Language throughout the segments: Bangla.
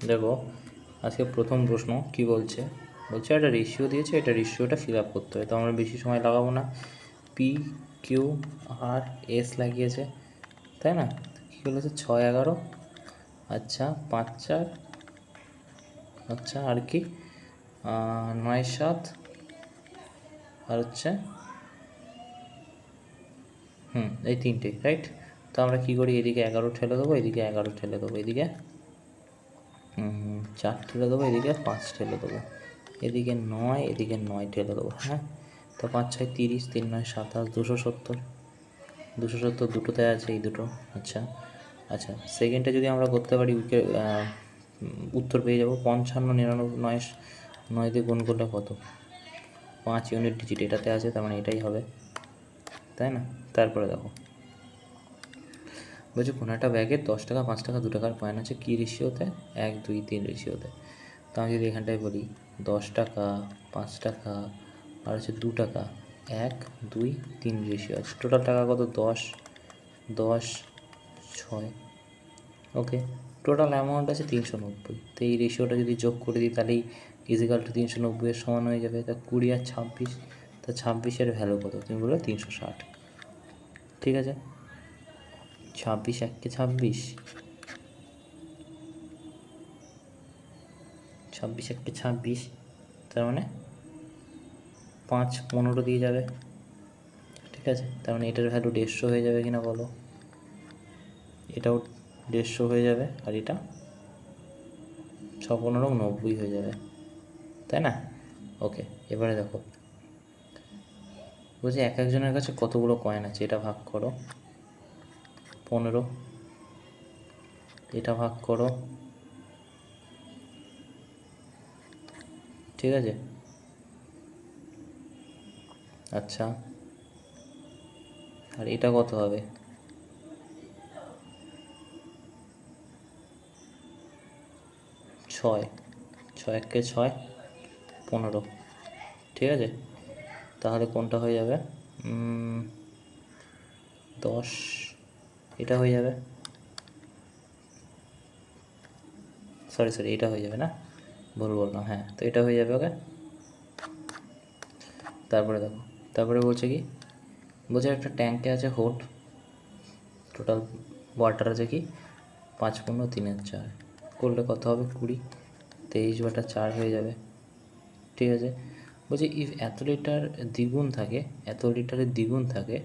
দেখো আজকে প্রথম প্রশ্ন কি বলছে, একটা রেশিও দিয়েছে, এটা রেশিওটা ফিল আপ করতে হবে। তো আমরা বেশি সময় লাগাবো না, পি কিউ আর এস লাগিয়েছে, তাই না? কী বলেছে? 6 11, আচ্ছা 5 4, আচ্ছা আর কি 9 7, আর হচ্ছে এই তিনটে, রাইট? তো আমরা কী করি, এদিকে 11 ঠেলে দেবো, এদিকে 11 ঠেলে দেবো, এদিকে 4 ঠেলে দেবো, এদিকে 5 ঠেলে দেবো, এদিকে 9, এদিকে 9 ঠেলে দেবো। হ্যাঁ, তো 5 6 30, 3 9 27, 270, 270 দুটোতে আছে, এই দুটো। আচ্ছা আচ্ছা, সেকেন্ডে যদি আমরা করতে পারি উত্তর পেয়ে যাবো 55 99, 9 দিয়ে গুণ করলে কত? 5 ইউনিট ডিজিট এটাতে আছে, তার মানে এটাই হবে, তাই না? তারপরে দেখো বলছি কোনো একটা ব্যাগে 10 টাকা 5 টাকা 2 টাকার কয়েন আছে, কী রেশিওতে? 1 2 3 রেশিওতে। তো আমি যদি এখানটায় বলি 10 টাকা 5 টাকা আর হচ্ছে 2 টাকা 1 2 3 রেশিও আছে, টোটাল টাকা কত? 10 10 6, ওকে। টোটাল অ্যামাউন্ট আছে 390। তো এই রেশিওটা যদি যোগ করে দিই তাহলেই ইজিক্যাল টু 390 সমান হয়ে যাবে। তা 20 আর 26, তা 26-এর ভ্যালু কত? তুমি বলবে 360। ঠিক আছে, 26 1 26, 26 1 26, তার মানে 5 15 দিয়ে যাবে। ঠিক আছে, তার মানে এটার ভ্যালু 150 হয়ে যাবে কিনা বলো? এটাও 150 হয়ে যাবে, আর এটা 6 15 90 হয়ে যাবে, তাই না? ওকে, এবারে দেখো বলছি এক একজনের কাছে কতগুলো কয়েন আছে, এটা ভাগ করো 15, এটা ভাগ করো, ঠিক আছে? আচ্ছা, আর এটা কত হবে? 6, 6 1 6, 15, ঠিক আছে? তাহলে কোনটা হয়ে যাবে? 10, এটা হয়ে যাবে, সরি এটা হয়ে যাবে না, ভুল বললাম। হ্যাঁ, তো এটা হয়ে যাবে, ওকে। তারপরে দেখো, তারপরে বলছে কি, বলছে একটা ট্যাঙ্কে আছে হোট, টোটাল ওয়াটার আছে কি 5 15 3 4, করলে কত হবে? 20, 23/4 হয়ে যাবে, ঠিক আছে? বলছি ইফ এত লিটার দ্বিগুণ থাকে, এত লিটারের দ্বিগুণ থাকে,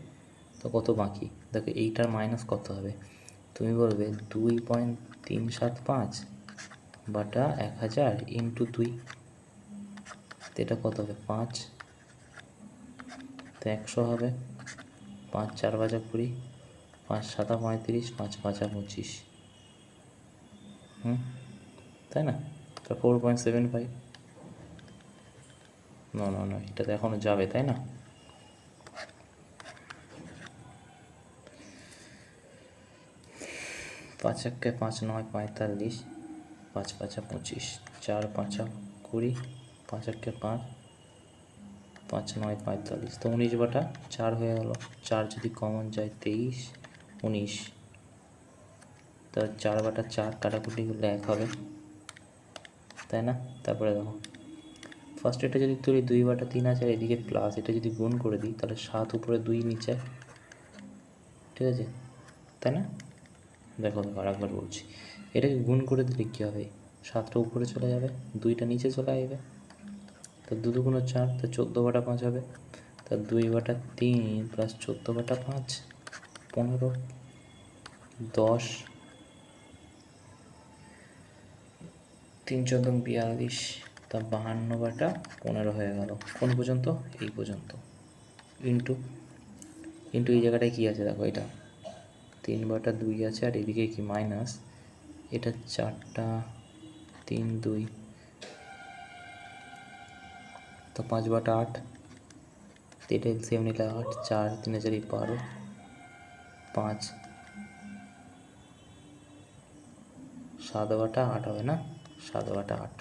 তো কত বাকি? দেখো এইটার মাইনাস কত হবে? তুমি বলবে 2.375 বাটা 1000 ইন্টু 2, তো এটা কত হবে? 5, তো 100 হবে। 5 4 5 20, 5 7 35, 5 5 25, তাই না? তো 4.75, না এটা তো এখনও যাবে, তাই না? 5 1 5 9 45, 5 5 25, 4 5 20, 5 1 5, 5 9 45, তো 19/4 হয়ে গেল। 4 যদি কমন যায় 23 19, তো 4/4 কাটাকুটি করলে 1 হবে, তাই না? তারপরে দেখো ফার্স্ট এটা যদি তুলি 2/3 আছে, আর এদিকে প্লাস, এটা যদি গুণ করে দিই তাহলে 7 উপরে 2 নিচে, ঠিক আছে, তাই না? দেখো আর একবার বলছি, এটাকে গুণ করে দিলে কী হবে? 7টা উপরে চলে যাবে, 2টা নিচে চলে আসবে, তো 2 2 গুণ 4, তো 14/5 হবে। তা 2/3 প্লাস 14/5 15, 10, 3 14 42, তা 52/15 হয়ে গেল। কোন পর্যন্ত? এই পর্যন্ত। ইন্টু ইন্টু এই জায়গাটায় কী আছে দেখো, এটা 3/2 আছে, আর এদিকে কি মাইনাস, এটা 4টা 3 2, তো 5/8, এটা এলসিএম নিলে 8, 4 3 4 12, 5 7/8 হবে না, 7/8,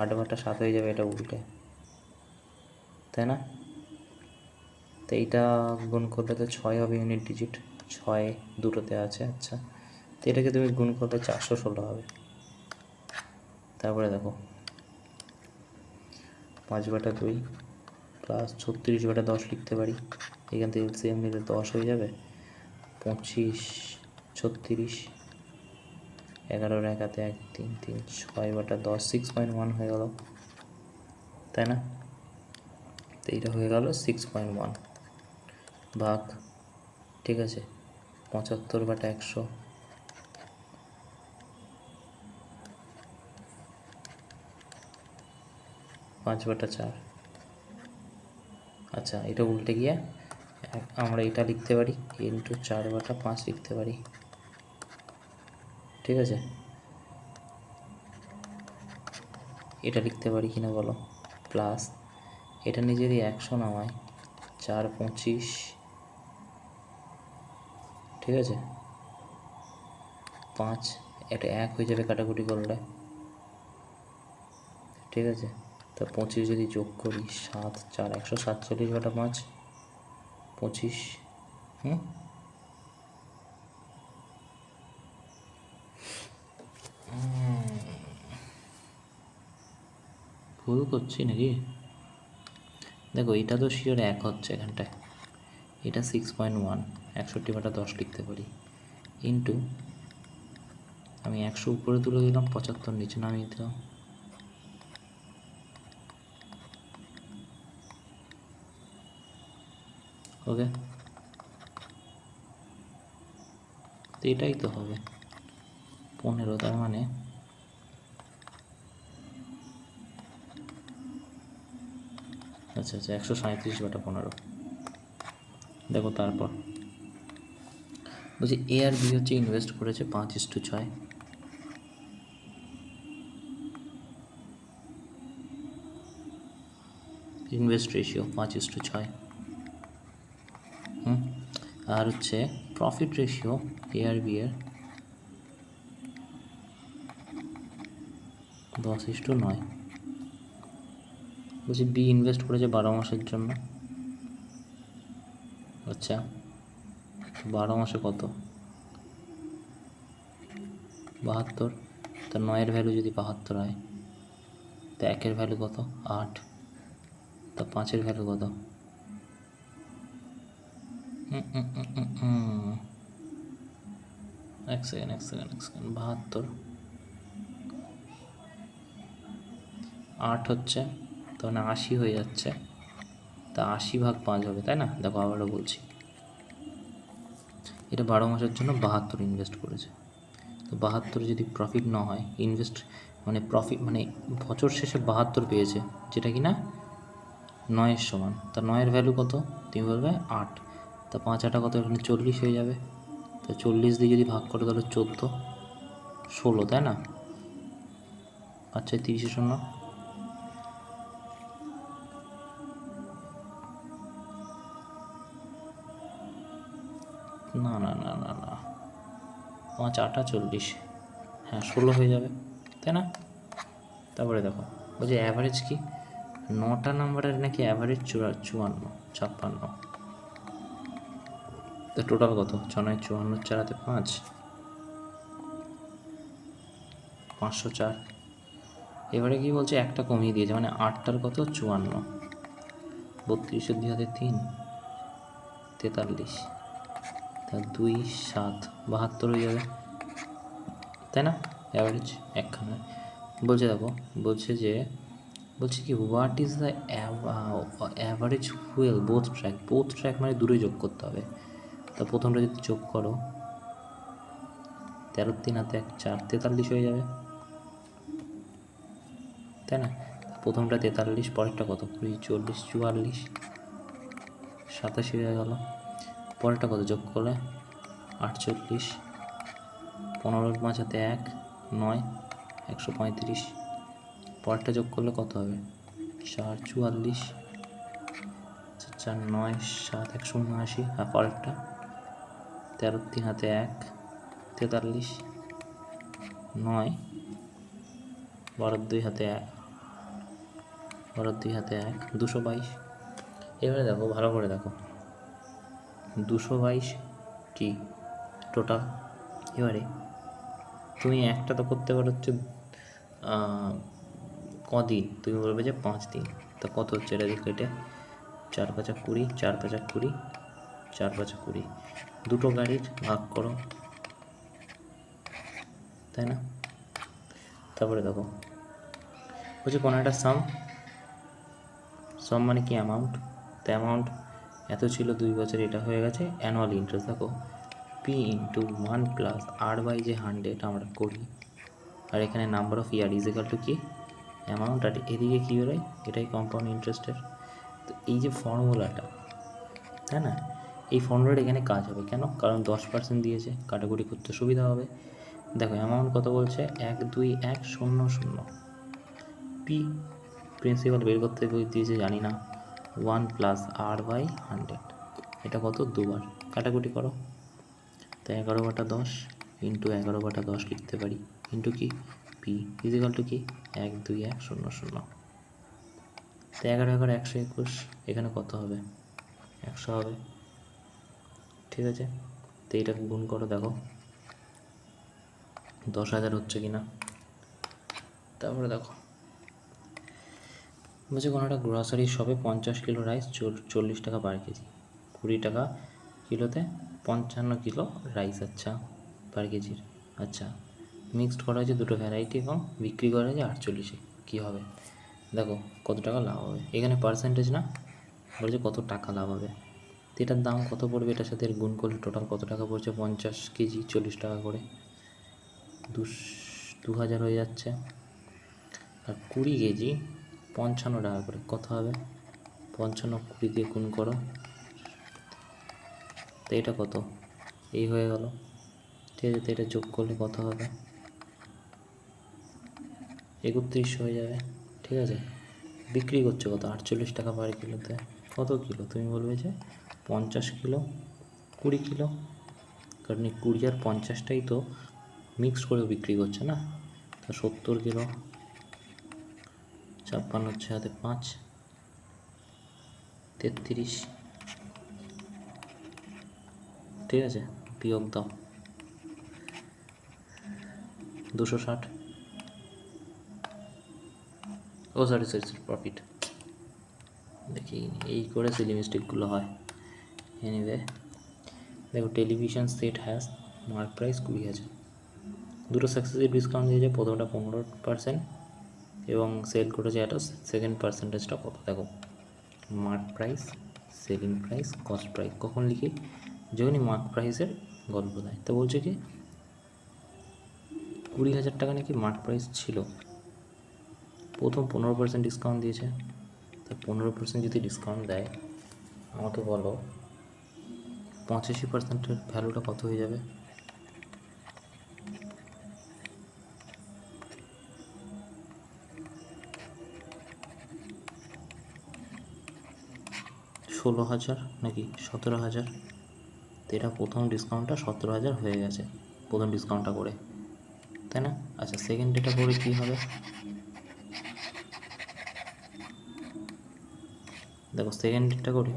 8/7 হয়ে যাবে, এটা উল্টে, তাই না? তো এইটা গুণ করলে তো 6 হবে ইউনিট ডিজিট, 6 দুটোতে আছে। আচ্ছা, তো এটাকে তুমি গুণ করলে 416 হবে, তারপরে দেখো 5/2 প্লাস 36/10 লিখতে পারি। এখান থেকে এলসিএম নিলে 10 হয়ে যাবে। 25 36 11 1 হাতে 1 3 3 6/10 6.1 হয়ে গেল, তাই না? তো এইটা হয়ে গেল 6.1 ভাগ, ঠিক আছে, 75/100 5/4। আচ্ছা, এটা উল্টে গিয়ে আমরা এটা লিখতে পারি ইন্টু 4/5 লিখতে পারি, ঠিক আছে? এটা লিখতে পারি কিনা বলো? প্লাস এটা নিয়ে যদি 100 নামায় 4 25, ঠিক আছে, 5, এটা 1 হয়ে যাবে কাটাকুটি করলে, ঠিক আছে? তা 25 যদি যোগ করি 7 4 147/5 25, ভুল করছি নাকি? দেখো এটা তো শিওর 1 হচ্ছে এখানটায়, এটা 6.1 61/10 লিখতে পারি ইন্টু, আমি 100 উপরে তুলে দিলাম, 75 নিচে নামিয়ে দিলাম, ওকে? তো এটাই তো হবে 15, তার মানে আচ্ছা 137/15। দেখো তারপর বলছি এ আর বি হচ্ছে ইনভেস্ট করেছে 5:6, ইনভেস্ট রেশিও 5:6, আর হচ্ছে প্রফিট রেশিও এ আর বি এর 10:9। বলছি বি ইনভেস্ট করেছে 12 মাসের জন্য। আচ্ছা 12 মাসে কত? 72। তা 9-এর ভ্যালু যদি 72 হয়, তা 1-এর ভ্যালু কত? 8। তা 5-এর ভ্যালু কত? এক সেকেন্ড 72 8 হচ্ছে, তো মানে 80 হয়ে যাচ্ছে। তা 80/5 হবে, তাই না? দেখো আবারও বলছি, এটা 12 মাসের জন্য 72 ইনভেস্ট করেছে। তো 72 যদি প্রফিট না হয়, ইনভেস্ট মানে প্রফিট মানে বছর শেষে 72 পেয়েছে, যেটা কি না 9-এর সমান। তা 9-এর ভ্যালু কত? তুমি বলবে 8। তা 5 8 কত? এখানে 40 হয়ে যাবে। তা 40 দিয়ে যদি ভাগ করে তাহলে 14 16, তাই না? আচ্ছা 30-এ 0, না না না না না 5 8 40, হ্যাঁ 16 হয়ে যাবে, তাই না? তারপরে দেখো বলছি অ্যাভারেজ কি? 9টা নাম্বারের নাকি অ্যাভারেজ 54 56। তো টোটাল কত? 6 9 54, 4 হাতে 5, 504। এবারে কি বলছে, একটা কমিয়ে দিয়েছে, মানে 8টার কত? 54। 32-এর 2 হাতে 3, 43। তা 2 7 72 হয়ে যাবে, তাই না? অ্যাভারেজ একখানে বলছে, দেখো বলছে কি what is the average fuel both track মানে দূরে যোগ করতে হবে। তা প্রথমটা যদি যোগ করো 13 3 হাতে 1 4 43 হয়ে যাবে, তাই না? প্রথমটা 43, পরেরটা কত? 20 40 44 87 হয়ে গেল। পরেরটা কত যোগ করলে? 48 15 5 হাতে 1 9 135। পরেরটা যোগ করলে কত হবে? 4 44 4 9 7 179। আর পরেরটা 13 3 হাতে 1 43 9 12 2 হাতে 1 12 2 হাতে 1 222। এবারে দেখো ভালো করে দেখো, 222 কি টোটাল। এবারে তুমি একটা তো করতে পারো হচ্ছে কদিন, তুমি বলবে যে 5 দিন। তা কত হচ্ছে এটা দিয়ে কেটে, 4 5 20, 4 5 20, 4 5 20, দুটো গাড়ির ভাগ করো, তাই না? তারপরে দেখো বলছে কোনো একটা সাম মানে কি অ্যামাউন্ট, তো অ্যামাউন্ট এত ছিল 2 বছর, এটা হয়ে গেছে অ্যানুয়াল ইন্টারেস্ট। দেখো P into 1 plus R by যে 100 আমরা করি, আর এখানে number of year is equal to কি অ্যামাউন্ট, আর এদিকে কী বেরোয়, এটাই কম্পাউন্ড ইন্টারেস্টের। তো এই যে ফর্মুলাটা, তাই না, এই ফর্মুলাটা এখানে কাজ হবে কেন, কারণ 10% দিয়েছে, কাটাকুটি করতে সুবিধা হবে। দেখো অ্যামাউন্ট কত বলছে, 1 2 1 0 0, পি প্রিন্সিপাল বের করতে দিয়েছে জানি না, 1 প্লাস আর বাই 100, এটা কত, দুবার, কাটাকুটি করো, তো 11/10 ইন্টু 11/10 লিখতে পারি, ইন্টু কি পি ইজিক্যাল টু কি 1 2 1 0 0, তো 11 11 121, এখানে কত হবে, 100 হবে, ঠিক আছে। তো এইটাকে গুণ করো, দেখো 10,000 হচ্ছে কি না। তারপরে দেখো বলছে কোনো একটা গ্রসারি শপে 50 কিলো রাইস 40 টাকা পার কেজি, 20 টাকা কিলোতে 55 কিলো রাইস, আচ্ছা পার কেজির, আচ্ছা মিক্সড করা হয়েছে দুটো ভ্যারাইটি এবং বিক্রি করা হয়েছে 48-এ, কী হবে, দেখো কত টাকা লাভ হবে, এখানে পার্সেন্টেজ না, বলছে কত টাকা লাভ হবে, তো এটার দাম কত পড়বে, এটার সাথে গুণ করলে টোটাল কত টাকা পড়ছে, 50 কেজি 40 টাকা করে 2000 হয়ে যাচ্ছে, আর 20 কেজি 55 টাকা করে কত হবে, 55 20 দিয়ে গুণ করো, তো এটা কত, এই হয়ে গেল, ঠিক আছে। তো এটা যোগ করলে কত হবে, 3100 হয়ে যাবে, ঠিক আছে। বিক্রি করছে কত, 48 টাকা পার কিলোতে, কত কিলো, তুমি বলবে যে 50 কিলো 20 কিলো, কারণ এই 20 আর 50টাই তো মিক্সড করে বিক্রি করছে না, তো 70 কিলো, 56 হচ্ছে হাতে 5, 33, ঠিক আছে, বিয়োগ দাও 260, ও সরি প্রফিট, দেখি এই করে সিলি মিস্টেকগুলো হয়। এনিওয়ে দেখো television set has mark price 20,000, দুটো সাকসেসিভ ডিসকাউন্ট দিয়েছে, প্রথমটা 15% এবং সেল করেছে এটা, সেকেন্ড পার্সেন্টেজটা কত, দেখো mark price, selling price, cost price কখন লিখি, যখনই মার্ক প্রাইসের গল্প দেয়। তো বলছে কি 20,000 টাকা নাকি মার্ক প্রাইস ছিল, প্রথম 15% ডিসকাউন্ট দিয়েছে, তা 15% যদি ডিসকাউন্ট দেয়, আমাকে বলো 85%-এর ভ্যালুটা কত হয়ে যাবে, $16,000 নাকি 17,000, তো এটা প্রথম ডিসকাউন্টটা 17,000 হয়ে গেছে, প্রথম ডিসকাউন্টটা করে, তাই না। আচ্ছা সেকেন্ড ডেটা করে কী হবে, দেখো সেকেন্ড ডেটটা করি,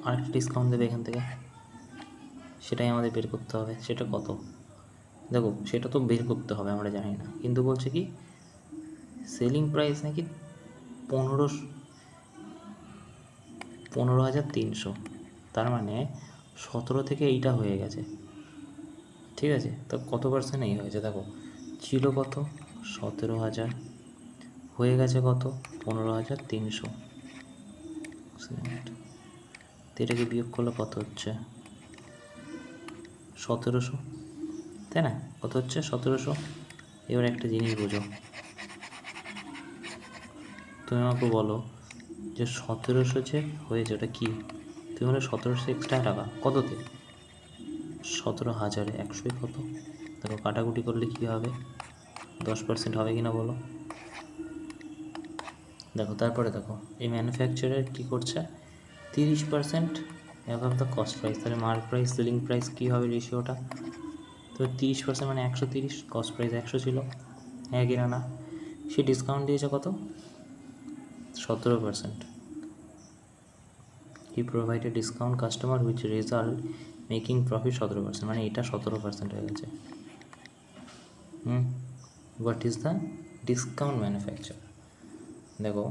আরেকটা ডিসকাউন্ট দেবে এখান থেকে, সেটাই আমাদের বের করতে হবে, সেটা কত, দেখো সেটা তো বের করতে হবে আমরা জানি না, কিন্তু বলছে কি সেলিং প্রাইস নাকি 15,300, তার মানে 17 থেকে এইটা হয়ে গেছে, ঠিক আছে। তো কত পার্সেন্ট এই হয়েছে, দেখো ছিল কত 17,000, হয়ে গেছে কত 15,300, তো এটাকে বিয়োগ করলে কত হচ্ছে 1700, তাই না, কত হচ্ছে 1700। এবার একটা জিনিস বোঝো, তুমি আমাকে বলো যে 1700 যে হয়েছে ওটা কি, তুমি বলো 1700 এক্সট্রা টাকা কততে, 17,000, 100 কত, দেখো কাটাকুটি করলে কী হবে, 10% হবে কি না বলো, দেখো তারপরে দেখো এই ম্যানুফ্যাকচারার কী করছে 30% অ্যাভাব দ্য কস্ট প্রাইস, তাহলে মার্ক প্রাইস সেলিং প্রাইস কী হবে রেশিওটা, তো 30% মানে 130, কস্ট প্রাইস 100 ছিল, হ্যাঁ কিনা না, সে ডিসকাউন্ট দিয়েছে কত 17%, he provided discount customer which result making profit 17%, মানে এটা 17% হয়ে গেছে, what is the discount manufacture. দেখো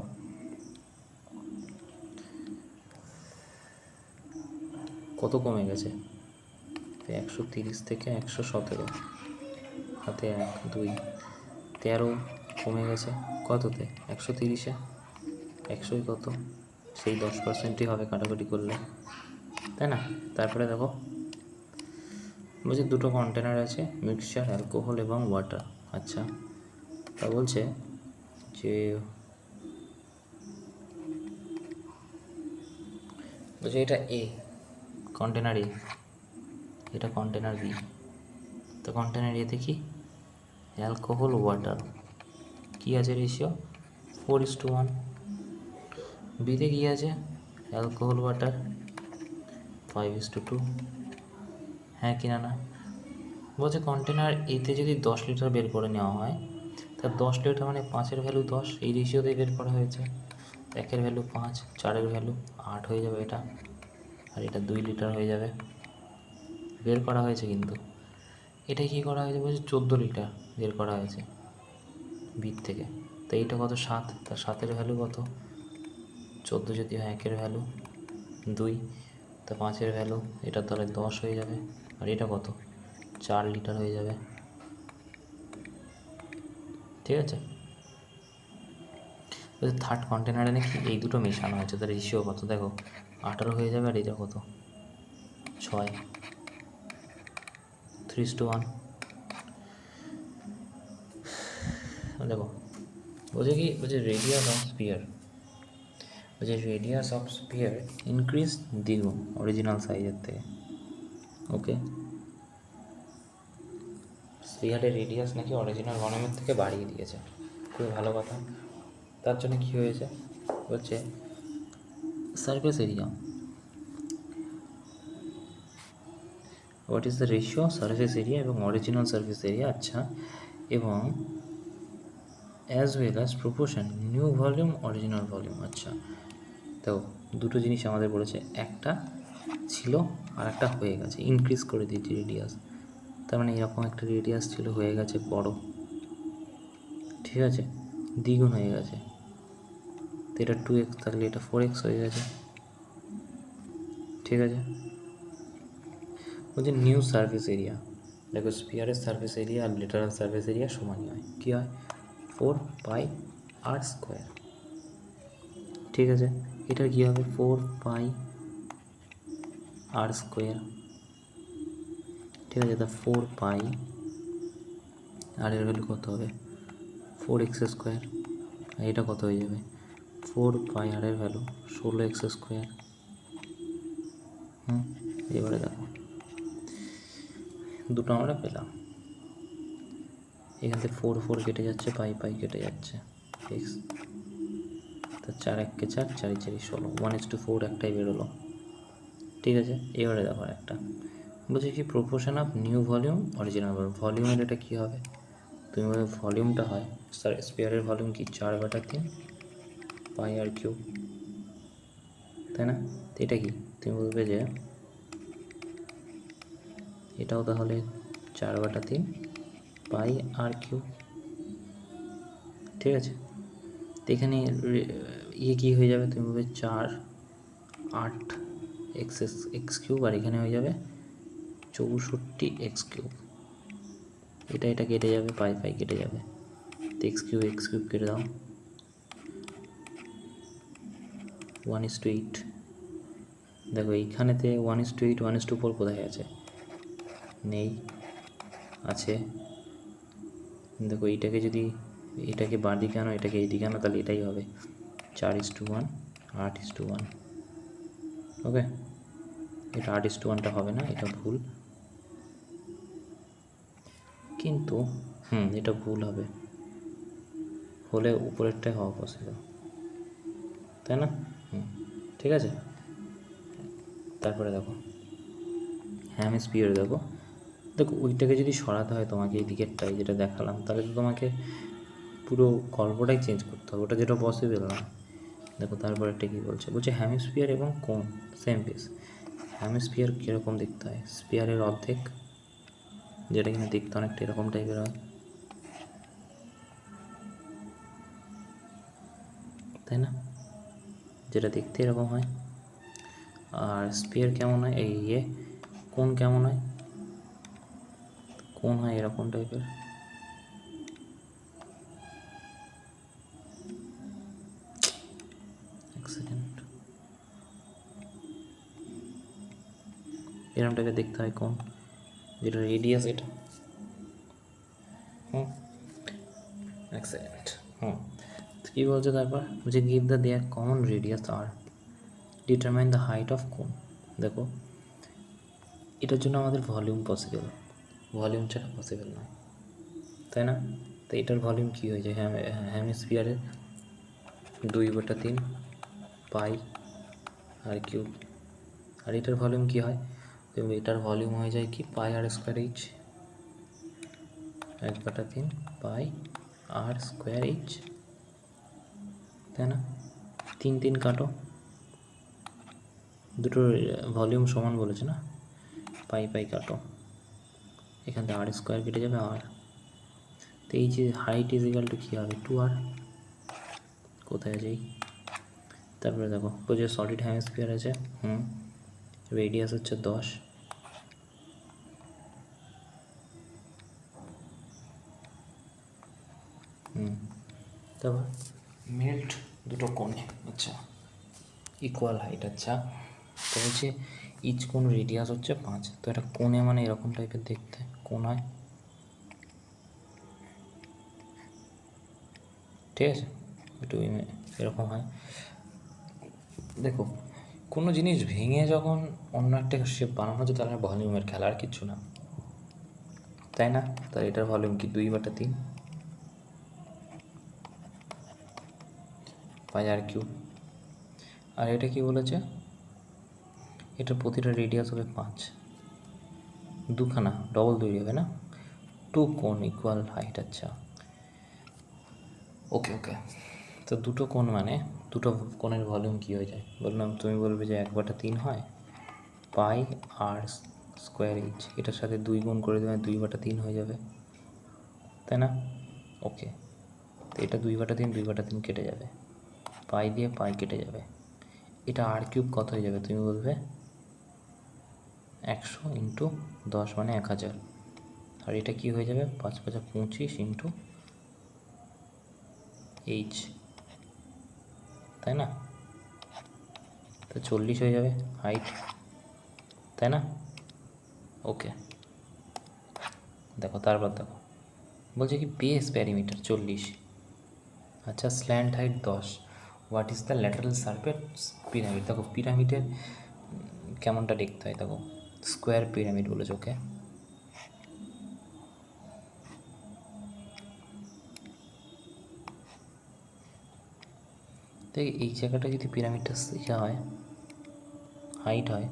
কত কমে গেছে, 130 থেকে 117, হাতে 1 2 13 কমে গেছে কততে, 130-এ। 100 কত, সেই 10%ই হবে কাটাকুটি করলে, তাই না? তারপরে দেখো বলছে দুটো কন্টেনার আছে, মিক্সচার, অ্যালকোহল এবং ওয়াটার। আচ্ছা, তা বলছে যে এটা এ কন্টেনার এ, এটা কন্টেনার বি। তো কন্টেনার এতে কি অ্যালকোহল ওয়াটার কী আছে রেশিও 4:1। বিতে কী আছে অ্যালকোহল ওয়াটার 5:2। হ্যাঁ কি না না? বলছে কন্টেনার এতে যদি 10 লিটার বের করে নেওয়া হয়, তা 10 লিটার মানে 5-এর ভ্যালু 10, এই রেশিওতেই বের করা হয়েছে। 1-এর ভ্যালু 5, 4-এর ভ্যালু 8 হয়ে যাবে এটা, আর এটা 2 লিটার হয়ে যাবে, বের করা হয়েছে। কিন্তু এটা কী করা হয়েছে বলছে 14 লিটার বের করা হয়েছে বিট থেকে। তো এইটা কত 7, তা 7-এর ভ্যালু কত 14 যদি হয় 1-এর ভ্যালু 2, তা 5-এর ভ্যালু এটা তাহলে 10 হয়ে যাবে, আর এটা কত 4 লিটার হয়ে যাবে। ঠিক আছে, থার্ড কন্টেনারে নাকি এই দুটো মেশানো হয়েছে, তার রেশিও কত দেখো 18 হয়ে যাবে, আর এটা কত 6, 3:1। দেখো বলছে কি, বলছে রেডিয়াস অফ স্পিয়ার, বলছে রেডিয়াস অফ স্পিয়ার ইনক্রিজ দ্বিগুণ অরিজিনাল সাইজের থেকে। ওকে, স্পিয়ারের রেডিয়াস নাকি অরিজিনাল ভলিউমের থেকে বাড়িয়ে দিয়েছে, খুবই ভালো কথা। তার জন্য কী হয়েছে বলছে surface area, what is the ratio surface area এবং অরিজিনাল সারফেস এরিয়া। আচ্ছা, এবং as well as proportion new volume original volume. আচ্ছা, তো দুটো জিনিস আমাদের বলেছে, একটা ছিল আর একটা হয়ে গেছে, ইনক্রিজ করে দিয়েছে রেডিয়াস। তার মানে এরকম একটা রেডিয়াস ছিল, হয়ে গেছে বড়, ঠিক আছে, দ্বিগুণ হয়ে গেছে। তো এটা 2x থাকলে এটা 4x হয়ে গেছে, ঠিক আছে। বলছে নিউ সারফেস এরিয়া, দেখো স্পিয়ারের সারফেস এরিয়া আর লেটারাল সারফেস এরিয়া সমানই হয়, কী হয় 4πr²। ঠিক আছে, এটার কী হবে 4πr²। ঠিক আছে, তা 4π আর এর ভ্যালু কত হবে 4x², আর এটা কত হয়ে যাবে 4π আর এর ভ্যালু 16x²। এবারে দেখো দুটো আমরা পেলাম, এখান থেকে 4 কেটে যাচ্ছে, পাই কেটে যাচ্ছে, এক্স, তা 4 1 4, 4 4 16, 1:4 একটাই বেরোলো। ঠিক আছে, এবারে দেখো একটা বলছে কি proportion of new volume original volume. ভলিউমের এটা কী হবে, তুমি বলবে ভলিউমটা হয় স্পিয়ারের ভলিউম কি 4/3 πr³, তাই না? তো এটা কি তুমি বলবে যে এটাও তাহলে 4/3 πr³। ঠিক আছে, তো এখানে ইয়ে কী হয়ে যাবে, তুমি বলবে 4 8 x³ আর এখানে হয়ে যাবে 64x³। এটা কেটে যাবে, পাই কেটে যাবে, তো x³ কেটে দাও, 1:8। দেখো এইখানেতে 1:8 1:4 কোথায় আছে, নেই, আছে। দেখো এইটাকে যদি এটাকে বাঁ দিকে আনো, এটাকে এই দিকে আনো, তাহলে এটাই হবে 4:1 8:1। ওকে, এটা 8:1টা হবে না, এটা ভুল, কিন্তু এটা ভুল হবে, হলে উপরেরটাই হওয়া পসিবল, তাই না? ঠিক আছে, তারপরে দেখো হেমিস্ফিয়ার, দেখো ওইটাকে যদি সরাতে হয় তোমাকে এই দিকেরটাই যেটা দেখালাম, তাহলে তো তোমাকে পুরো গল্পটাই চেঞ্জ করতে হবে, ওটা যেটা পসিবল না। দেখো তারপর একটা কী বলছে, হেমিস্ফিয়ার এবং কোন সেম পিস। হেমিস্ফিয়ার কীরকম দেখতে হয়, স্পিয়ারের অর্ধেক, যেটা কিনা দেখতে অনেকটা এরকম টাইপের হয়, তাই না, যেটা দেখতে এরকম হয়। আর স্পিয়ার কেমন হয়, এই কোণ কেমন হয়, কোণ হয় এরকম টাইপের। এক সেকেন্ড, এরকম টাইপের দেখতে হয় কোণ, যেটা রেডিয়াস এটা। এক সেকেন্ড। কী বলছে তারপর, যে give the there common radius আর determine the height of cone. দেখো এটার জন্য আমাদের ভলিউম পসিবল, ভলিউম ছাড়া পসিবল নয়, তাই না। তো এটার ভলিউম কী হয়ে যায়, হেমিস্ফিয়ারের 2/3 পাই আর কিউব। আর এটার ভলিউম কী হয়, এটার ভলিউম হয়ে যায় কি পাই আর স্কোয়ার এইচ, 1/3 পাই আর স্কোয়ার এইচ, তাই না। 3 কাটো, দুটোর ভলিউম সমান বলেছে না, পাই পাই কাটো, এখান থেকে আর স্কোয়ার কেটে যাবে আর। তো এই যে হাইট ইজ ইকাল টু কী হবে, 2r, কোথায় যাই। তারপরে দেখো যে সলিড হেমিস্ফিয়ার আছে, রেডিয়াস হচ্ছে 10, তারপর মেল্ট দুটো কোণে, আচ্ছা ইকুয়াল হাইট। আচ্ছা তো হচ্ছে ইচ কোণ রেডিয়াস হচ্ছে 5, তো এটা কোণে মানে এরকম টাইপের দেখতে কোণ হয়, ঠিক আছে, একটু এরকম হয়। দেখো কোনো জিনিস ভেঙে যখন অন্য একটা শেপ বানানো হচ্ছে, তাহলে ভলিউমের খেলা, আর কিচ্ছু না, তাই না। তাহলে এটার ভলিউম কি 2/3 পাই আর কিউব। আর এটা কি বলেছে, এটা প্রতিটা রেডিয়াস হবে 5, দুখানা ডবল তৈরি হবে না, 2 কোণ ইকুয়াল হাইট। আচ্ছা ওকে ওকে, তো দুটো কোণ মানে দুটো কোণের ভলিউম কী হয়ে যায় বললাম, তুমি বলবে যে 1/3 হয় পাই আর স্কোয়ার এইচ, এটার সাথে 2 গুণ করে দেবে, 2/3 হয়ে যাবে, তাই না। ওকে, তো এটা 2/3 কেটে যাবে, পাই দিয়ে পাই কেটে যাবে, এটা আর কিউব কত হয়ে যাবে তুমি বলবে, 100 ইন্টু 10 মানে 1000। আর এটা কি হয়ে যাবে, 5 5 25 ইন্টু এইচ, তাই না। তো 40 হয়ে যাবে হাইট, তাই না। ওকে দেখো তারপর দেখো বলছে কি বেস প্যারিমিটার 40, আচ্ছা slant height 10, what is the lateral surface pyramid. দেখো পিরামিডের কেমনটা দেখতে হয়, দেখো স্কোয়ার পিরামিড বলেছে, ওকে। দেখ এই জায়গাটা যদি পিরামিডটা শেখা হয়, হাইট হয়,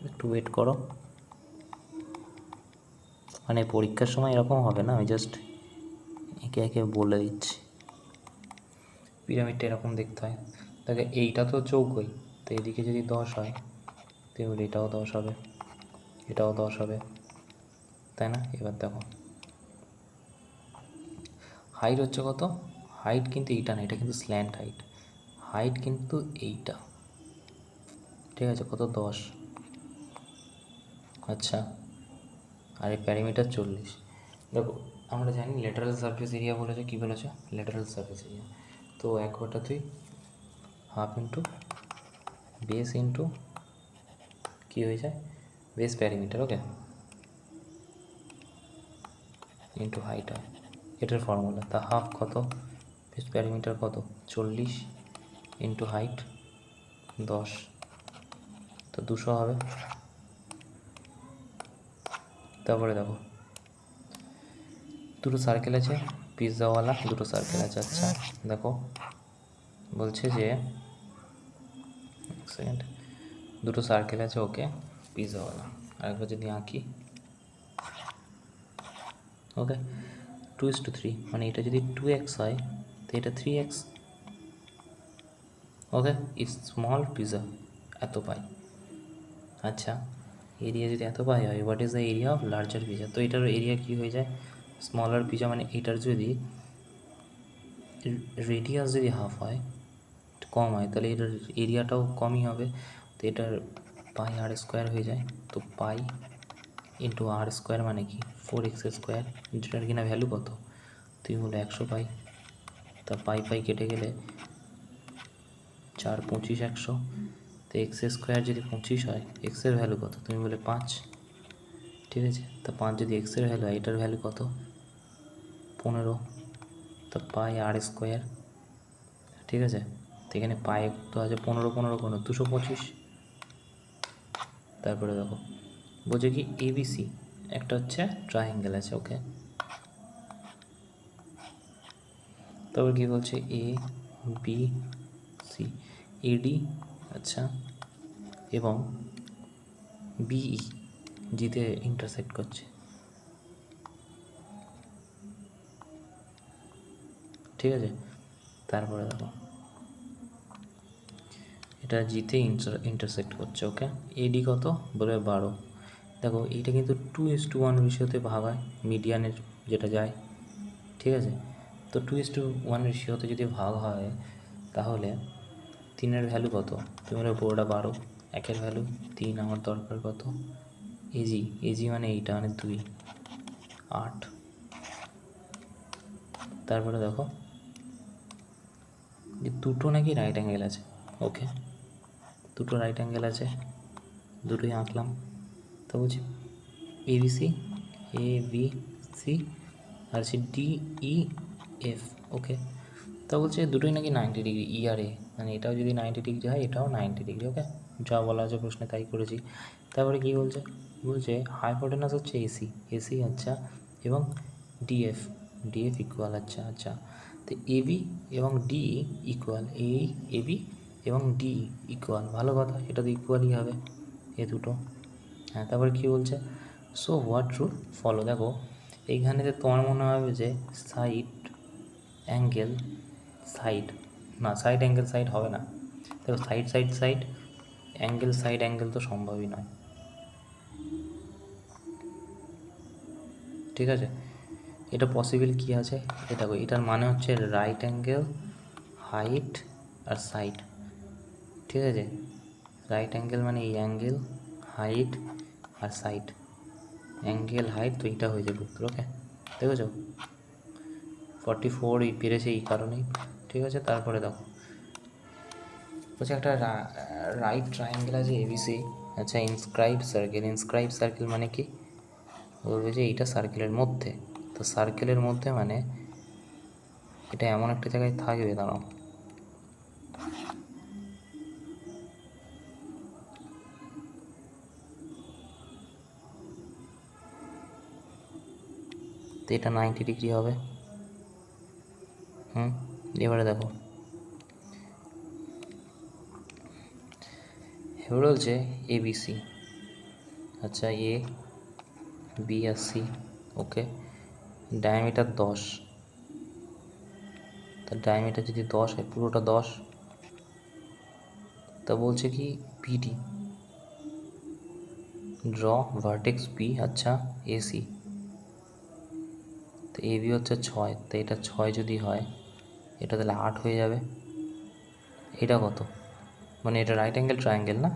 একটু ওয়েট করো, মানে পরীক্ষার সময় এরকম হবে না, আমি জাস্ট একে একে বলে দিচ্ছি। পিরামিডটা এরকম দেখতে হয়, দেখো এইটা তো চৌকোই, তো এদিকে যদি 10 হয় তাহলে এটাও 10 হবে, এটাও 10 হবে, তাই না। এবার দেখো হাইট হচ্ছে কত, হাইট কিন্তু এইটা না, এটা কিন্তু স্ল্যান্ট হাইট, হাইট কিন্তু এইটা, ঠিক আছে, কত 10, আচ্ছা। আর এই প্যারিমিটার 40। দেখো আমরা জানি ল্যাটারাল সারফেস এরিয়া বলেছে, কী বলেছে ল্যাটারাল সারফেস এরিয়া, তো 1/2 হাফ ইন্টু বেস ইন্টু কী হয়ে যায় বেস প্যারিমিটার, ওকে, ইন্টু হাইট হয়, এটার ফর্মুলা। তা হাফ কত, বেস প্যারিমিটার কত 40 ইন্টু হাইট 10, তো 200 হবে। তারপরে দেখো দুটো সার্কেল আছে, পিৎজাওয়ালা দুটো সার্কেল আছে, আচ্ছা দেখো বলছে যে এক সেকেন্ড, দুটো সার্কেল আছে, ওকে পিৎজাওয়ালা, আরেকবার যদি আঁকি, ওকে 2:3, মানে এটা যদি 2x হয় তো এটা 3x, okay. If small pizza এত পাই, আচ্ছা এরিয়া যদি এত পাই হয়, what is the area of larger pizza, তো এটার এরিয়া কী হয়ে যায় স্মলার পিজা মানে এটার যদি রেডিয়াস যদি হাফ হয়, কম হয়, তাহলে এটার এরিয়াটাও কমই হবে। তো এটার পাই আর স্কোয়ার হয়ে যায়। তো পাই ইন্টু আর স্কোয়ার মানে কি 4x স্কোয়ার, যেটার কিনা ভ্যালু কত, তুমি বলো 100 পাই। তা পাই পাই কেটে গেলে 4 25 100। তো এক্স স্কোয়ার যদি 25 হয়, এক্সের ভ্যালু কত, তুমি বলে 5। ঠিক আছে, তা 5 যদি এক্সের ভ্যালু হয়, এটার ভ্যালু কত 15। তা পাই আর স্কোয়ার। ঠিক আছে, তো এখানে পাই তো আছে 15 15 কোনো 225। তারপরে দেখো বলছে কি এবিসি একটা হচ্ছে ট্রায়াঙ্গেল আছে, ওকে। তারপর কি বলছে এ বি সি এডি, আচ্ছা, এবং বিই জিতে ইন্টারসেক্ট করছে। ঠিক আছে, তারপরে দেখো এটা জিতে ইন্টারসেক্ট করছে, ওকে। এডি কত বলবে 12। দেখো এইটা কিন্তু 2:1 রেশিওতে ভাগ হয়, মিডিয়ানের যেটা যায়। ঠিক আছে, তো 2:1 রেশিওতে যদি ভাগ হয়, তাহলে 3-এর ভ্যালু কত, তোমার পুরোটা 12, 1-এর ভ্যালু 3, আমার দরকার কত এজি, এজি মানে এইটা মানে 2, 8। তারপরে দেখো যে দুটো নাকি রাইট অ্যাঙ্গেল আছে, ওকে। দুটো রাইট অ্যাঙ্গেল আছে, দুটোই আঁকলাম। তো বলছি এবিসি, এ বি সি, আর হচ্ছে ডি ই এফ, ওকে। তা বলছে দুটোই নাকি 90 ডিগ্রি, ই আর এ, মানে এটাও যদি 90 ডিগ্রি হয়, এটাও 90 ডিগ্রি, ওকে। যা বলা আছে প্রশ্নে তাই করেছি। তারপরে কী বলছে, বলছে হাইপোটেনাস হচ্ছে এসি, এসি আচ্ছা, এবং ডিএফ, ডিএফ ইকুয়াল, আচ্ছা আচ্ছা। তো এবি এবং ডি ইকুয়াল, এবি এবং ডি ইকুয়াল, ভালো কথা, এটা তো ইকুয়ালই হবে এ দুটো। হ্যাঁ, তারপরে কী বলছে, সো হোয়াট রুল ফলো। দেখো এইখানেতে তোমার মনে হবে যে সাইড অ্যাঙ্গেল সাইড, না সাইড অ্যাঙ্গেল সাইড হবে না। দেখো side side side, angle side angle তো সম্ভবই নয়। ঠিক আছে, এটা পসিবল কি আছে, এটা দেখো এটার মানে হচ্ছে রাইট অ্যাঙ্গেল হাইট আর সাইড। ঠিক আছে, রাইট অ্যাঙ্গেল মানে এই অ্যাঙ্গেল হাইট আর সাইড, অ্যাঙ্গেল হাইট, তো এইটা হয়ে যাবে উত্তর, ওকে। দেখেছো 44 পেরেছে এই কারণেই। ঠিক আছে, তারপরে দেখো বলছে একটা রাইট ট্রায়াঙ্গেল আছে এবিসি, আচ্ছা, ইনস্ক্রাইব সার্কেল, ইনস্ক্রাইব সার্কেল মানে কি, বলবে যে এইটা সার্কেলের মধ্যে। তো সার্কেলের মধ্যে মানে এটা এমন একটা জায়গায় থাকবে, দাঁড়াও, তো এটা 90 ডিগ্রি হবে। এবারে দেখো, এবারে বলছে এবিসি, আচ্ছা, A B R C, okay. Diameter 10, তার ডায়ামিটার যদি 10 হয়, পুরোটা 10। তা বলছে কি পিডি, ড্র ভার্টেক্স পি, আচ্ছা, এসি। তো এ বি হচ্ছে 6, তো এটা 6 যদি হয়, এটা তাহলে 8 হয়ে যাবে। এটা কত, মানে এটা রাইট অ্যাঙ্গেল ট্রায়াঙ্গেল না।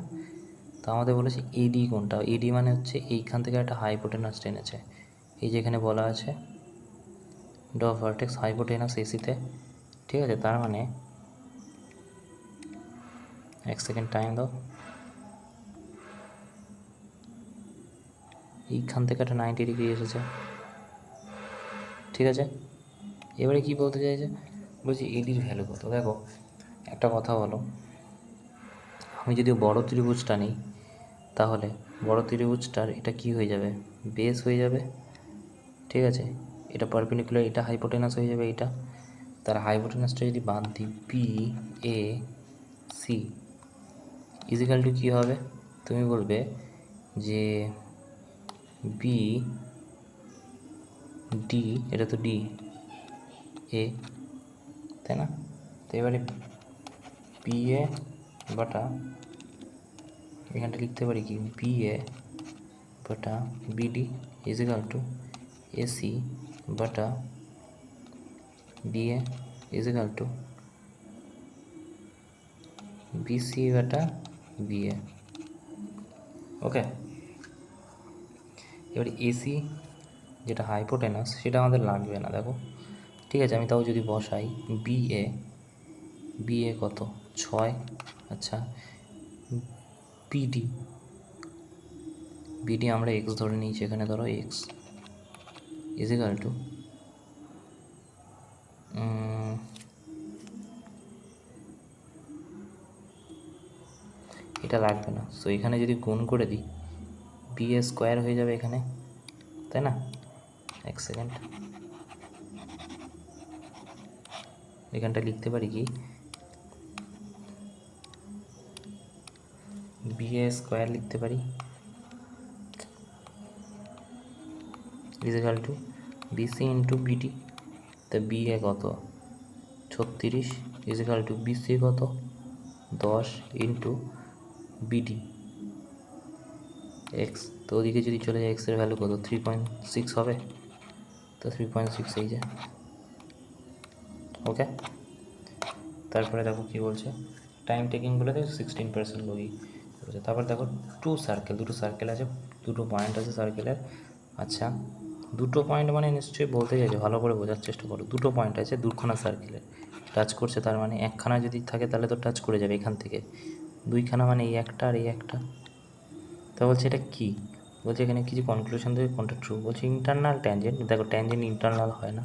তো আমাদের বলেছে এডি কোনটা, এডি মানে হচ্ছে এইখান থেকে একটা হাইপোটেনাস টেনেছে, এই যেখানে বলা আছে ড্র ভার্টেক্স হাইপোটেনাস এসিতে। ঠিক আছে, তার মানে 1 সেকেন্ড টাইম দাও, এইখান থেকে একটা 90 ডিগ্রি এসেছে। ঠিক আছে, এবারে কি বলতে চাইছে, বলছি এডির ভ্যালু কত। দেখো একটা কথা বলো, আমি যদি বড় ত্রিভুজটা নিই, তাহলে বড় ত্রিভুজটার এটা কি হয়ে যাবে, বেস হয়ে যাবে। ঠিক আছে, এটা পারপেন্ডিকুলার, এটা হাইপোটেনাস হয়ে যাবে, এটা তার হাইপোটেনাসটা যদি বাদ দিই, P A C equal to কী হবে, তুমি বলবে যে বি ডি, এটা তো ডি এ, তাই না। তো এবারে পি এ বাটা, এখানটা লিখতে পারি কি বি এ বাটা বিডি ইজিক্যাল টু এসি बटा B A equal to B C बटा बी ए। ওকে, এবারে এসি যেটা হাইপোটেনাস সেটা আমাদের লাগবে না, দেখো ঠিক আছে। আমি তাও যদি বসাই বি এ কত 6, আচ্ছা বিডি আমরা এক্স ধরে নিয়েছি, এখানে ধরো এক্স ইজিক্যাল টু এটা লাগবে না। সো এখানে যদি গুণ করে দিই বি এ স্কোয়ার হয়ে যাবে এখানে, তাই না? এক সেকেন্ড, এখানটা লিখতে পারি কি বি এ স্কোয়ার লিখতে পারি equal to BC into BD. তা বি এ কত 36 ইজিক্যাল টু বিসি কত 10 ইন্টু বিডি এক্স। তো ওদিকে যদি চলে যায় এক্সের ভ্যালু কত 3.6 হবে, তো 3.6 এই যে। ওকে, তারপরে দেখো কি বলছে, টাইম টেকিং বলে দেখো 16% লগি বলছে। তারপর দেখো দুটো সার্কেল আছে, দুটো পয়েন্ট আছে সার্কেলের। আচ্ছা দুটো পয়েন্ট মানে নিশ্চয়ই বলতে চাইছে, ভালো করে বোঝার চেষ্টা করো। দুটো পয়েন্ট আছে দুখানা সার্কেলের, টাচ করছে, তার মানে একখানা যদি থাকে তাহলে তো টাচ করে যাবে এখান থেকে। দুইখানা মানে এই একটা আর এই একটা। তা বলছে এটা কি বলছে, এখানে কিছু কনক্লুশন থেকে কোনটা ট্রু বলছে। ইন্টারনাল ট্যানজেন্ট, দেখো ট্যানজেন্ট ইন্টারনাল হয় না,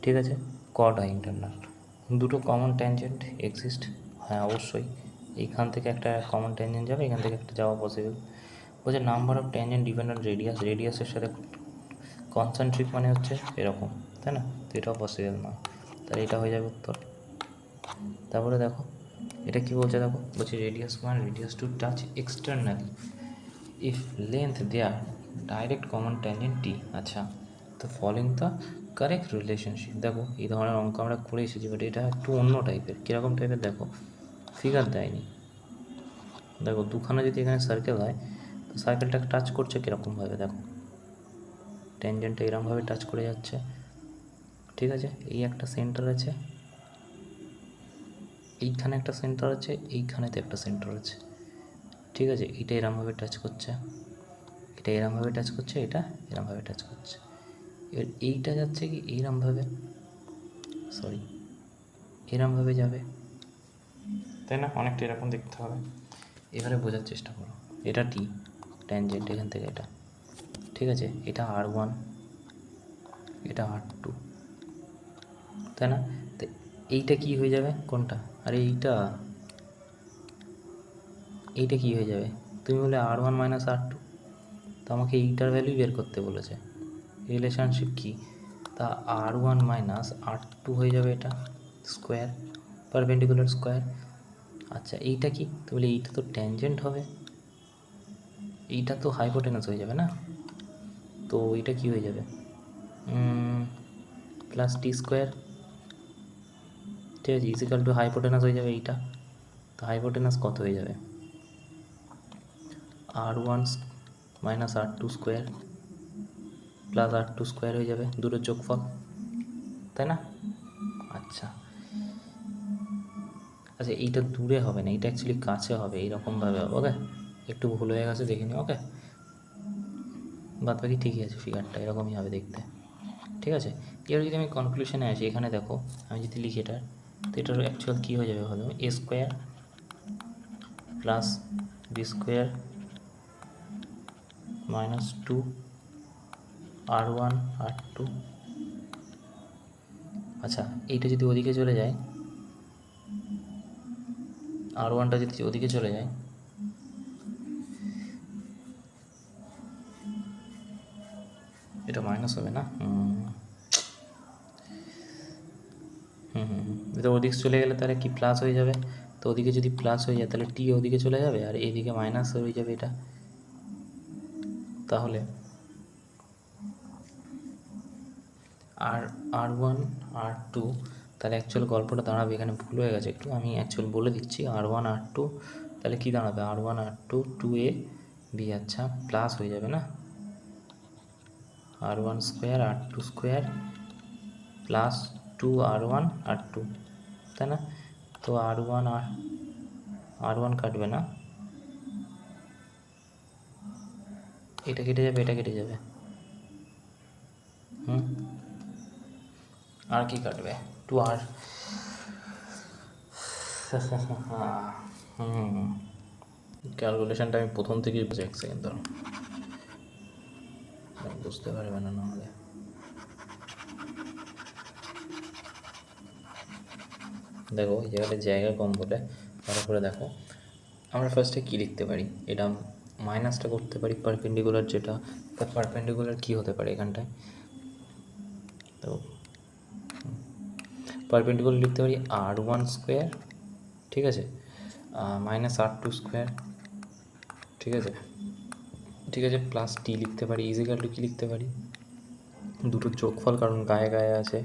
ঠিক আছে, কড হয় ইন্টারনাল। দুটো কমন ট্যানজেন্ট এক্সিস্ট, হ্যাঁ অবশ্যই। এইখান থেকে একটা কমন ট্যানজেন্ট যাবে, এখান থেকে একটা যাওয়া পসিবল। বলছে নাম্বার অফ ট্যানজেন্ট ডিপেন্ডেন্ট রেডিয়াসের সাথে কনসেন্ট্রিক মানে হচ্ছে এরকম, তাই না? তো এটাও পসিবল নয়, তাহলে এটা হয়ে যাবে উত্তর। তারপরে দেখো এটা কি বলছে, দেখো বলছে radius 1 radius 2 touch externally if length their direct common tangent টি। আচ্ছা, তো ফলোইং দ্য কারেক্ট রিলেশনশিপ। দেখো এই ধরনের অঙ্ক আমরা করে এসেছি, বাট এটা একটু অন্য টাইপের। কীরকম টাইপের দেখো, ফিগার দেয়নি। দেখো দুখানা যদি এখানে সার্কেল হয়, তো সার্কেলটাকে টাচ করছে কীরকমভাবে, দেখো ট্যানজেন্টটা এরকমভাবে টাচ করে যাচ্ছে, ঠিক আছে। এই একটা সেন্টার আছে, এইখানে একটা সেন্টার আছে, এইখানেতে একটা সেন্টার আছে, ঠিক আছে। এটা এরমভাবে টাচ করছে, এটা এরমভাবে টাচ করছে, এটা এরমভাবে টাচ করছে। এবার এইটা যাচ্ছে কি এইরমভাবে, সরি এরমভাবে যাবে, তাই না? অনেকটা এরকম দেখতে হবে। এবারে বোঝার চেষ্টা করো, এটা টি ট্যানজেন্ট এখান থেকে এটা, ঠিক আছে। এটা R1, এটা R2, তাই না? তো এইটা কি হয়ে যাবে কোনটা, আরে এইটা কি হয়ে যাবে, তুমি বলে R1 মাইনাস R2, তো আমাকে এইটার ভ্যালু বের করতে বলেছে। রিলেশনশিপ কি, তা R1 মাইনাস R2 হয়ে যাবে এটা স্কোয়ার, পারপেন্ডিকুলার স্কোয়ার। আচ্ছা এইটা কি, তো বলে এইটা তো ট্যানজেন্ট হবে, এইটা তো হাইপোটেনাস হয়ে যাবে না, তো এইটা কি হয়ে যাবে প্লাস টি স্কোয়ার, ঠিক আছে, ইজিক্যাল টু হাইপোটেনাস হয়ে যাবে এইটা। তো হাইপোটেনাস কত হয়ে যাবে R1 minus R2 square plus R2 square হয়ে যাবে, দুটোর যোগফল, তাই না? আচ্ছা আচ্ছা এইটা দূরে হবে না, এটা অ্যাকচুয়ালি কাছে হবে, এইরকমভাবে হবে। ওকে, একটু ভুল হয়ে গেছে দেখে নিই। ওকে, বাদ বাকি ঠিকই আছে, ফিগারটা এরকমই হবে দেখতে, ঠিক আছে। এবার যদি আমি কনক্লুশনে আসি, এখানে দেখো আমি যদি লিখি এটা, তো এটার অ্যাকচুয়াল কী হয়ে যাবে হলো a square plus b square minus 2 R1 R2। আচ্ছা এইটা যদি ওদিকে চলে যায়, R1টা যদি ওদিকে চলে যায়, এটা মাইনাস হবে না, এটা ওদিকে চলে গেলে তাহলে কি প্লাস হয়ে যাবে। তো ওদিকে যদি প্লাস হয়ে যায় তাহলে টি ওদিকে চলে যাবে, আর এদিকে মাইনাস হয়ে যাবে এটা। তাহলে R1 R2, তাহলে অ্যাকচুয়াল গল্পটা দাঁড়াবে, এখানে ভুল হয়ে গেছে একটু, আমি অ্যাকচুয়াল বলে দিচ্ছি। R1 R2 তাহলে কী দাঁড়াবে, R1 R2 2A B, আচ্ছা প্লাস হয়ে যাবে না, r1 square r2 square plus 2r1 r2, তাই না? তো আর ওয়ান কাটবে না, এটা কেটে যাবে, এটা কেটে যাবে, আর কি কাটবে? 2r ক্যালকুলেশনটা আমি প্রথম থেকেই বুঝে, এক সেকেন্ড ধরো, বুঝতে পারবে না নাহলে। দেখো এই জায়গাটা জায়গা কম বলে ভালো করে দেখো। আমরা ফার্স্টে কী লিখতে পারি, এটা মাইনাসটা করতে পারি পারপেন্ডিকুলার, যেটা তার পারপেন্ডিকুলার কী হতে পারে এখানটায়, তো পারপেন্ডিকুলার লিখতে পারি r1 স্কোয়ার, ঠিক আছে, মাইনাস r2 স্কোয়ার, ঠিক আছে, ঠিক আছে, প্লাস টি লিখতে পারি, ইজিক্যাল টু কী লিখতে পারি, দুটো যোগফল, কারণ গায়ে গায়ে আছে,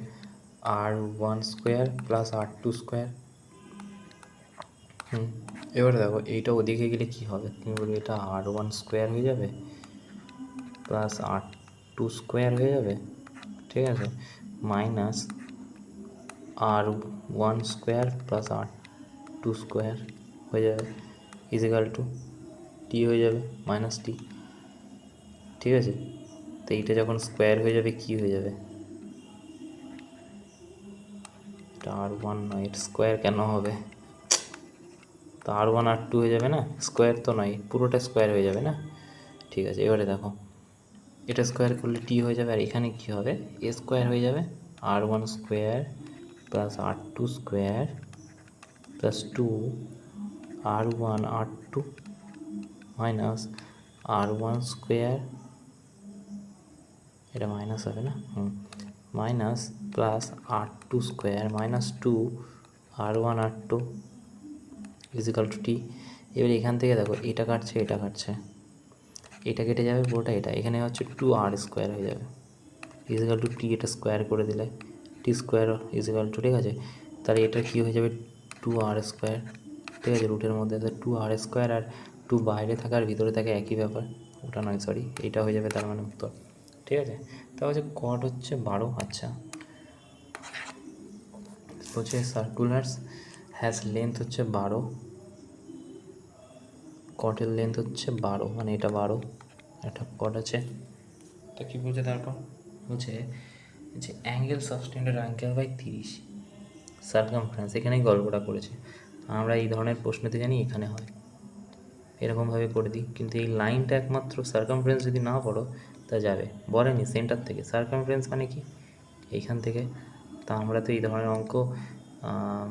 r1 square plus r2 square. এবারে দেখো এইটা ওদিকে গেলে কি হবে, তুমি বলবে এটা r1 স্কোয়ার হয়ে যাবে প্লাস r2 স্কোয়ার হয়ে যাবে, ঠিক আছে, minus r1 square plus r2 square হয়ে যাবে, ইজিক্যাল টু টি হয়ে যাবে, মাইনাস টি, ঠিক আছে। তো এইটা যখন স্কোয়ার হয়ে যাবে কি হয়ে যাবে, এটা r1 নয়, এটা স্কোয়ার কেন হবে, তো r1 r2 হয়ে যাবে না, স্কোয়ার তো নয়, পুরোটা স্কোয়ার হয়ে যাবে না, ঠিক আছে। এবারে দেখো এটা স্কোয়ার করলে টি হয়ে যাবে, আর এখানে কী হবে, এ স্কোয়ার হয়ে যাবে, r1 square plus r2 square plus 2r1 r2 minus r1 square, এটা মাইনাস হবে না, minus plus r2 square minus 2r1 r2 equal to T. এবার এখান থেকে দেখো এটা কাটছে, এটা কাটছে, এটা কেটে যাবে পুরোটা, এটা এখানে হচ্ছে 2r স্কোয়ার হয়ে যাবে, ইজিক্যাল টু টি, এটা স্কোয়ার করে দিলে টি স্কোয়ার ইজিক্যাল টু, ঠিক আছে। তাহলে এটা কী হয়ে যাবে 2r স্কোয়ার, ঠিক আছে, রুটের মধ্যে 2r স্কোয়ার, আর 2 বাইরে থাকে আর ভিতরে থাকে একই ব্যাপার, ওটা নয় সরি, এইটা হয়ে যাবে, তার মানে উত্তর, ঠিক আছে। তা হচ্ছে কট হচ্ছে 12, আচ্ছা হচ্ছে সার্কুলার্স হ্যাজ লেন্থ হচ্ছে 12, কটের লেন্থ হচ্ছে 12, মানে এটা 12, একটা কট আছে। তা কী বলছে তারপর, বলছে যে angle subtended angle by 30 circumference, এখানেই গল্পটা করেছে। আমরা এই ধরনের প্রশ্নতে জানি এখানে হয়, এরকমভাবে করে দিই, কিন্তু এই লাইনটা একমাত্র সার্কামফারেন্স যদি না পড়ো তা যাবে, বলেনি সেন্টার থেকে, সার্কামফারেন্স মানে কি এইখান থেকে। তা আমরা তো এই ধরনের অঙ্ক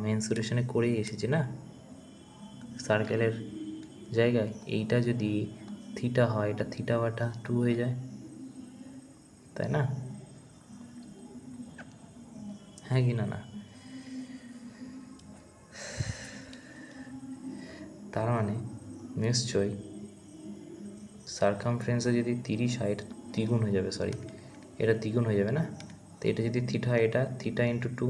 মেনসুরেশনে করেই এসেছি না, সার্কেলের জায়গায় এইটা যদি থিটা হয়, এটা থিটা বাটা 2 হয়ে যায়, তাই না, হ্যাঁ কি না, না, তার মানে নিশ্চয়ই সার্কামফারেন্সে যদি 30 হয়, এটা দ্বিগুণ হয়ে যাবে, সরি এটা দ্বিগুণ হয়ে যাবে না, তো এটা যদি থিটা হয়, এটা থিটা ইন্টু 2,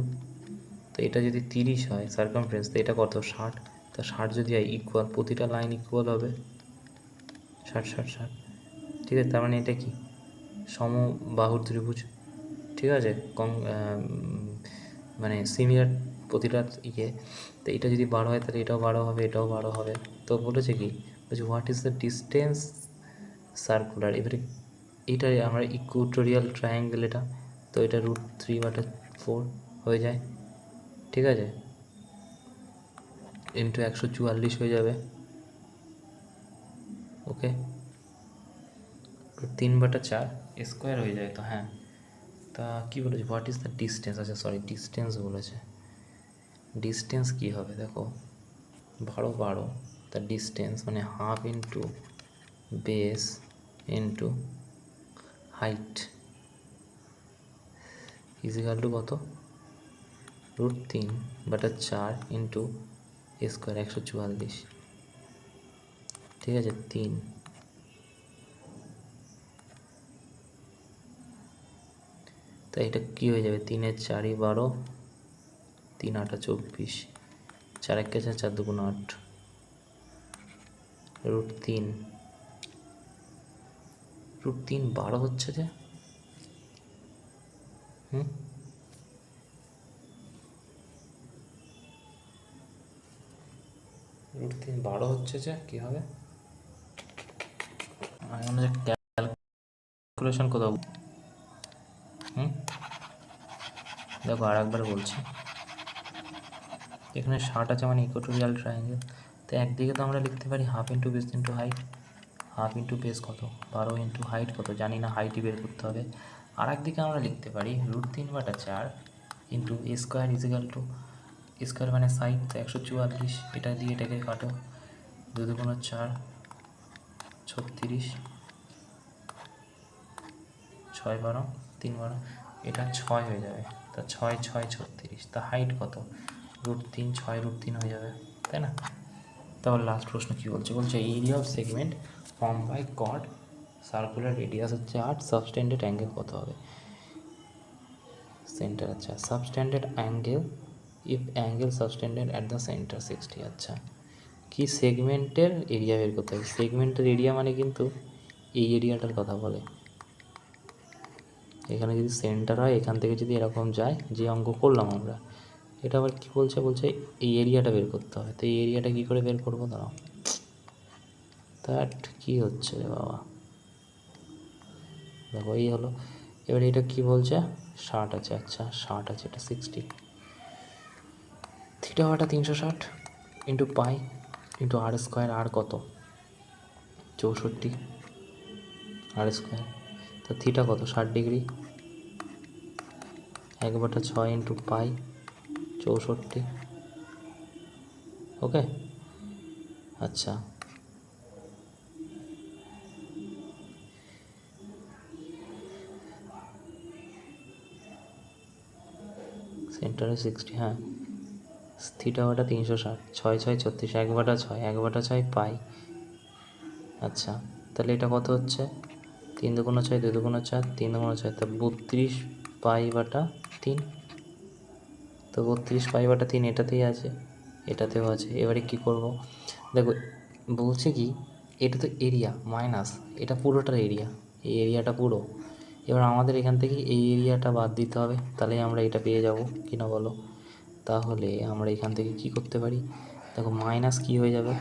তো এটা যদি 30 হয় সার্কামফারেন্স, তো এটা কত 60, তা 60 যদি হয় ইকুয়াল, প্রতিটা লাইন ইকুয়াল হবে 60 60 60, ঠিক আছে। তার মানে এটা কি সমবাহুর ত্রিভুজ, ঠিক আছে, মানে সিমিলার প্রতিটা ইয়ে। তো এটা যদি 12 হয় তাহলে এটাও 12 হবে, এটাও 12 হবে। তো বলেছে কি, বলছে what is the distance circular, এবারে এটা আমরা ইকুয়েটোরিয়াল ট্রায়াঙ্গেল, এটা তো এটা √3/4 হয়ে যায়, ঠিক আছে, ইন্টু 144 হয়ে যাবে, ওকে, তো 3/4 স্কোয়ার হয়ে যায়, তো হ্যাঁ। তা কী বলেছে, হোয়াট ইজ দ্য ডিস্টেন্স, আচ্ছা সরি ডিস্টেন্স বলেছে, ডিস্টেন্স কী হবে দেখো, 12 তার ডিস্টেন্স মানে half into base into height equal to কত, √3/4 ইন্টু স্কোয়ার 144, ঠিক আছে, 3, তাই এটা কী হয়ে যাবে, 3 এর 4 12, 3 8 24, 4 1 4 4 2 8, √3 12 হচ্ছে যে, রুট 3 12 হচ্ছে যে কী হবে? আমি ক্যালকুলেশন কোথাও দেখো আর একবার বলছি, এখানে 60 আছে মানে ইকুয়েটোরিয়াল ট্রায়াঙ্গেল, তো একদিকে তো আমরা লিখতে পারি half into base into height. Half into base কত? 12 ইন্টু হাইট কত জানি না, হাইটই বের করতে হবে। আর একদিকে আমরা লিখতে পারি √3/4 ইন্টু এ স্কোয়ার ইজিক্যাল টু স্কোয়ার মানে সাইড, তো 144, এটা দিয়ে এটাকে কাটো, 2 × 4 36, 6 12 3 12, এটা 6 হয়ে যাবে, তা 6 6 36, তা হাইট কত? √3, 6 √3 হয়ে যাবে, তাই না? তারপর লাস্ট প্রশ্ন কী বলছে? বলছে area of segment form by chord circular radius হচ্ছে 8, সাবস্ট্যান্ডার্ড অ্যাঙ্গেল কত হবে? সেন্টার, আচ্ছা subtended angle if angle subtended at the centre 60, আচ্ছা কি সেগমেন্টের এরিয়া বের করতে হবে? সেগমেন্টের এরিয়া মানে কিন্তু এই এরিয়াটার কথা বলে। এখানে যদি সেন্টার হয়, এখান থেকে যদি এরকম যায়, যে অঙ্ক করলাম আমরা, এটা আবার কী বলছে? বলছে এই এরিয়াটা বের করতে হবে। তো এই এরিয়াটা কী করে বের করবো? দাঁড়াও, দ্যাট কী হচ্ছে রে বাবা, দেখো এই হলো। এবার এটা কি বলছে? 60 আছে, আচ্ছা 60 আছে, এটা 60। থিটা হওয়াটা 360 ইন্টু পাই ইন্টু আর স্কোয়ার, আর কত? 64 আর স্কোয়ার, তো থিটা কত? 60 ডিগ্রি, 1/6 ইন্টু পাই 64, ওকে। আচ্ছা সেন্টারে 60, হ্যাঁ থিটা হওয়াটা 360, 6 6 36, 1/6 1/6 পাই, আচ্ছা তাহলে এটা কত হচ্ছে? 3 × 6 2 × 4 3 × 6, তা 32 π/3, তো 32 π/3 এটাতেই আছে, এটাতেও আছে। এবারে কি করব? দেখো বলছে কি, এটা তো এরিয়া মাইনাস এটা পুরোটার এরিয়া, এই এরিয়াটা পুরো। এবার আমাদের এখান থেকে এই এরিয়াটা বাদ দিতে হবে, তাহলে আমরা এটা পেয়ে যাব কি না বলো? তাহলে আমরা এখান থেকে কি করতে পারি? দেখো মাইনাস কি হয়ে যাবে?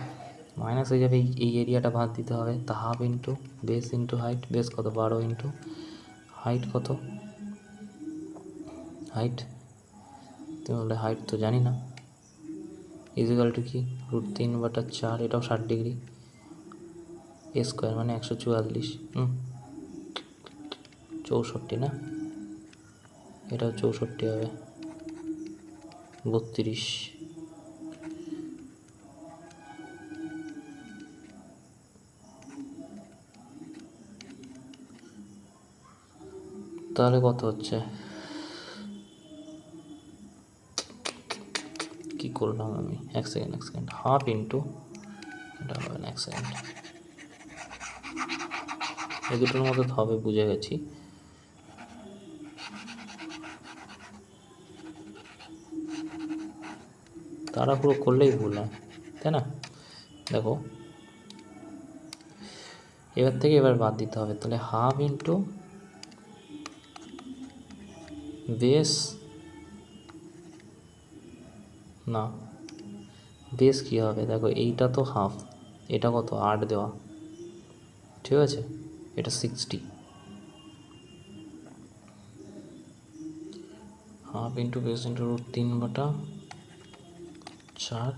মাইনাস হয়ে যাবে, এই এরিয়াটা বাদ দিতে হবে, তা half into base into height, base কত? 12 ইন্টু হাইট কত? হাইট তাহলে হাইট তো জানি না, ইজিক্যাল টু কি? √3/4, এটাও 60 ডিগ্রি, এ স্কোয়ার মানে 144, 64 না, এটাও 64 হবে, 32। তাহলে কত হচ্ছে? কি করলাম আমি? এক সেকেন্ড, হাফ ইন্টু, এটা হবে না, 1 সেকেন্ড, এই দুটোর মধ্যে হবে, বুঝে গেছি। তাড়াহুড়ো করলেই ভুল হয়, তাই না? দেখো এবার থেকে এবার বাদ দিতে হবে, তাহলে হাফ ইন্টু বেস, না বেস কী হবে? দেখো এইটা তো হাফ, এটা কত? 8 দেওয়া, ঠিক আছে, এটা 60, হাফ ইন্টু বেস ইন্টু √3/4,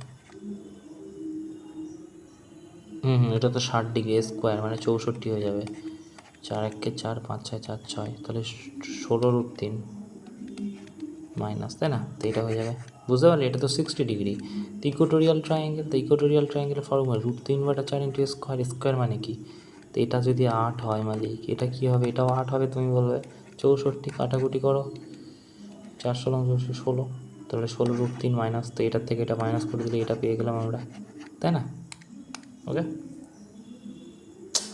এটা তো 60 ডিগ্রি, স্কোয়ার মানে 64 হয়ে যাবে, 4 1 4 5 6 4 6, তাহলে 16√3 মাইনাস, তাই না? তো এটা হয়ে যাবে, বুঝতে পারলে? এটা তো 60 ডিগ্রি, তো ইকুয়েটোরিয়াল ট্রায়াঙ্গেল, তো ইকুয়েটোরিয়াল ট্রায়াঙ্গেলের ফর্মুলা √3/4 ইন্টু স্কোয়ার, স্কোয়ার মানে কি? তো এটা যদি 8 হয় মালিক, এটা কি হবে? এটাও 8 হবে, তুমি বলবে 64, কাটাকুটি করো, 4 16 16, তাহলে 16√3 মাইনাস, তো এটার থেকে এটা মাইনাস করে দিলে এটা পেয়ে গেলাম আমরা, তাই না? ওকে,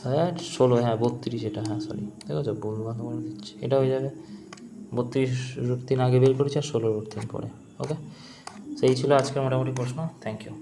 হ্যাঁ 16, হ্যাঁ 32, এটা হ্যাঁ সরি, দেখো তো ভুল বন্ধ করে দিচ্ছি, এটা হয়ে যাবে 32√3 আগে বের করেছি আর 16√3 পরে, ওকে। সেই ছিল আজকের মোটামুটি প্রশ্ন, থ্যাংক ইউ।